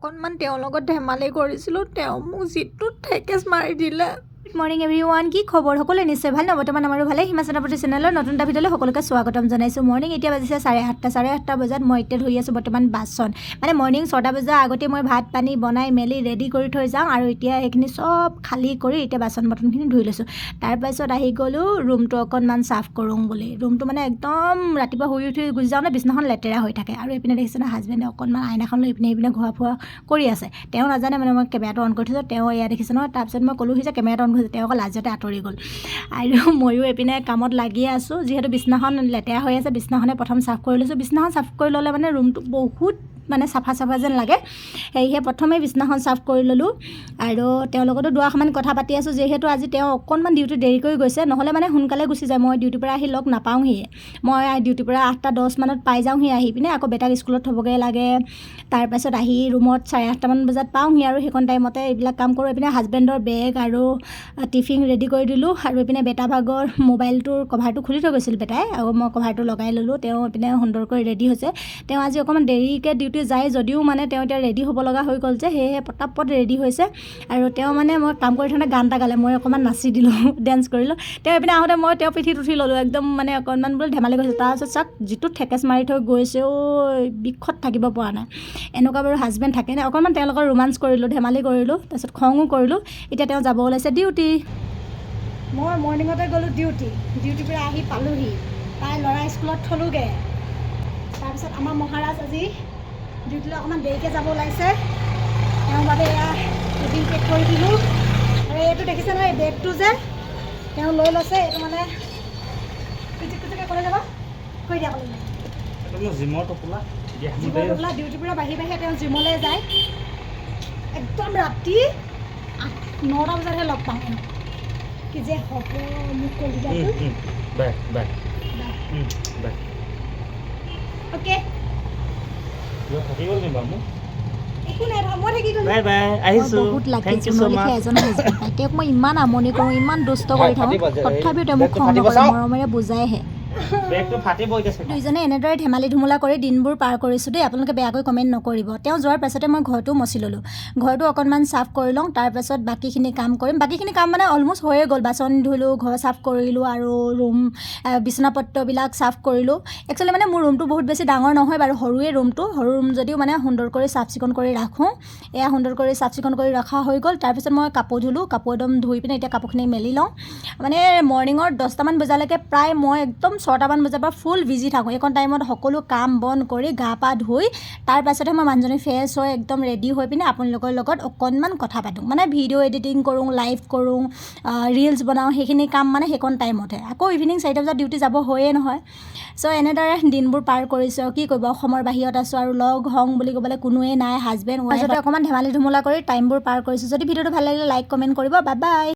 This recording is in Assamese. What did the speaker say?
অকণমান তেওঁৰ লগত ধেমালি কৰিছিলোঁ, তেওঁ মোক যিটো ঠেকেচ মাৰি দিলে। গুড মৰ্ণিং এভৰিৱান, কি খবৰ? সকলোৱে নিশ্চয় ভাল ন? বৰ্তমান আমাৰো ভালে। হিমা চেনাপতি চেনেলৰ নতুন এটা ভিডিঅ'লৈ সকলোকে স্বাগতম জনাইছোঁ। মৰ্ণিং এতিয়া বাজিছে 8:30 বজাত। মই এতিয়া ধুই আছোঁ বৰ্তমান বাচন। মানে মৰ্ণিং 6টা বজাৰ আগতে মই ভাত পানী বনাই মেলি ৰেডি কৰি থৈ যাওঁ, আৰু এতিয়া সেইখিনি চব খালী কৰি এতিয়া বাচন বৰ্তনখিনি ধুই লৈছোঁ। তাৰপাছত আহি গ'লোঁ ৰুমটো অকণমান চাফ কৰোঁ বুলি। ৰুমটো মানে একদম ৰাতিপুৱা শুই উঠি গুচি যাওঁ, বিছনাখন লেতেৰা হৈ থাকে। আৰু এইপিনে দেখিছোঁ না, হাজবেণ্ডে অকণমান আইনাখন লৈ এইপিনে ঘূৰা ফুৰা কৰি আছে। তেওঁ নাজানে মানে মই কেমেৰাটো অন কৰি থৈছোঁ। তেওঁ এয়া দেখিছে নহয়। তাৰপিছত মই ক'লোহি যে কেমেৰাটো অন কৰিছোঁ, তেওঁ আকৌ লাজতে আঁতৰি গ'ল। আৰু ময়ো এইপিনে কামত লাগি আছোঁ। যিহেতু বিছনাখন লেতেৰা হৈ আছে, বিছনাখনে প্ৰথম চাফ কৰি লৈছোঁ। বিছনাখন চাফ কৰি ল'লে মানে ৰুমটো বহুত মানে চাফা যেন লাগে। সেয়েহে প্ৰথমেই বিছনাখন চাফ কৰি ল'লোঁ। আৰু তেওঁৰ লগতো দুআষাৰমান কথা পাতি আছোঁ, যিহেতু আজি তেওঁ অকণমান ডিউটি দেৰি কৰি গৈছে। নহ'লে মানে সোনকালে গুচি যায়, মই ডিউটিৰ পৰা আহি লগ নাপাওঁহিয়ে। মই ডিউটিৰ পৰা 8:10 মানত পাই যাওঁহি। আহি পিনে আকৌ বেটাক স্কুলত থ'বগৈ লাগে। তাৰপাছত আহি ৰুমত 8:30মান বজাত পাওঁহি, আৰু সেইখন টাইমতে এইবিলাক কাম কৰোঁ। এইপিনে হাজবেণ্ডৰ বেগ আৰু টিফিন ৰেডি কৰি দিলোঁ। আৰু এইপিনে বেটা ভাগৰ মোবাইলটোৰ কভাৰটো খুলি থৈ গৈছিল বেটাই, আৰু মই কভাৰটো লগাই ল'লোঁ। তেওঁ এইপিনে সুন্দৰকৈ ৰেডি হৈছে। তেওঁ আজি অকণমান দেৰিকৈ ডিউটি যায় যদিও মানে তেওঁ এতিয়া ৰেডি হ'ব লগা হৈ গ'ল যে, সেয়েহে পটাপট ৰেডি হৈছে। আৰু তেওঁ মানে মই কাম কৰি থাকোঁতে গান এটা গালে, মই অকণমান নাচি দিলোঁ, ডেন্স কৰিলোঁ। তেওঁ এইপিনে আহোঁতে মই তেওঁৰ পিঠিত উঠি ল'লোঁ, একদম মানে অকণমান বোলে ধেমালি কৰিছোঁ। তাৰপিছত চাওক যিটো ঠেকেচ মাৰি থৈ গৈছে, বিষত থাকিব পৰা নাই। এনেকুৱা বাৰু হাজবেণ্ড থাকেনে? অকণমান তেওঁলোকৰ ৰোমাঞ্চ কৰিলোঁ, ধেমালি কৰিলোঁ, তাৰপিছত খঙো কৰিলোঁ। এতিয়া তেওঁ যাব ওলাইছে ডিউটি। মই মৰ্ণিঙতে গ'লোঁ ডিউটিৰ পৰা আহি পালোঁহি। তাই ল'ৰা স্কুলত থ'লোগৈ। তাৰপিছত আমাৰ মহাৰাজ আজি ডিউটিলৈ অকণমান দেৰিকৈ যাব ওলাইছে। তেওঁৰ বাবে এয়া টিফিন পেক কৰি দিলোঁ। আৰু এইটো দেখিছে নহয়, এই বেগটো যে তেওঁ লৈ লৈছে, এইটো মানে কুচিকৈ ক'লৈ যাব কৈ দিয়া ক'লৈ জিমৰ টোপোলা ডিউটিৰ পৰা বাঢ়ি তেওঁ জিমলৈ যায়। একদম ৰাতি 9টা বজাতহে লগ পাওঁ। কি যে হ'ব মোক কলিজাটো। অ'কে তেওঁক মই ইমান আমনি কৰোঁ, ইমান দুষ্ট কৰি থাকোঁ, তথাপিও তেওঁ মোক খং নকৰে, মৰমেৰে বুজাইহে। দুইজনে এনেদৰে ধেমালি ধুমুলা কৰি দিনবোৰ পাৰ কৰিছোঁ দেই। আপোনালোকে বেয়াকৈ কমেণ্ট নকৰিব। তেওঁ যোৱাৰ পাছতে মই ঘৰটো মচি ল'লোঁ। ঘৰটো অকণমান চাফ কৰি লওঁ, তাৰপাছত বাকীখিনি কাম কৰিম। বাকীখিনি কাম মানে অলম'ষ্ট হৈয়ে গ'ল। বাচন ধুলোঁ, ঘৰ চাফ কৰিলোঁ, আৰু ৰুম বিচনাপত্ৰবিলাক চাফ কৰিলোঁ। একচুৱেলি মানে মোৰ ৰুমটো বহুত বেছি ডাঙৰ নহয় বাৰু, সৰুৱে ৰুমটো। সৰু ৰুম যদিও মানে সুন্দৰ কৰি চাফ চিকুণ কৰি ৰাখোঁ। এয়া সুন্দৰ কৰি চাফ চিকুণ কৰি ৰখা হৈ গ'ল। তাৰপিছত মই কাপোৰ ধুলোঁ, কাপোৰ একদম ধুই পিনে এতিয়া কাপোৰখিনি মেলি লওঁ। মানে মৰ্ণিঙৰ 10টামান বজালৈকে প্ৰায় মই একদম 6টামান বজাৰ পৰা ফুল বিজি থাকোঁ। এইকণ টাইমত সকলো কাম বন কৰি গা পা ধুই তাৰপাছতহে মই মানুহজনী ফ্ৰেছ হৈ একদম ৰেডি হৈ পিনে আপোনালোকৰ লগত অকণমান কথা পাতোঁ। মানে ভিডিঅ' এডিটিং কৰোঁ, লাইভ কৰোঁ, ৰিলছ বনাওঁ, সেইখিনি কাম মানে সেইকণ টাইমতহে। আকৌ ইভিনিং 4টা বজাত ডিউটি যাব হয়েই নহয়। চ' এনেদৰে দিনবোৰ পাৰ কৰিছোঁ। কি কৰিব, অসমৰ বাহিৰত আছোঁ, আৰু লগ হং বুলি ক'বলৈ কোনোৱেই নাই। হাজবেণ্ড ৱাইফতে অকণমান ধেমালি ধুমুলা কৰি টাইমবোৰ পাৰ কৰিছোঁ। যদি ভিডিঅ'টো ভাল লাগিলে লাইক কমেণ্ট কৰিব। Bye bye.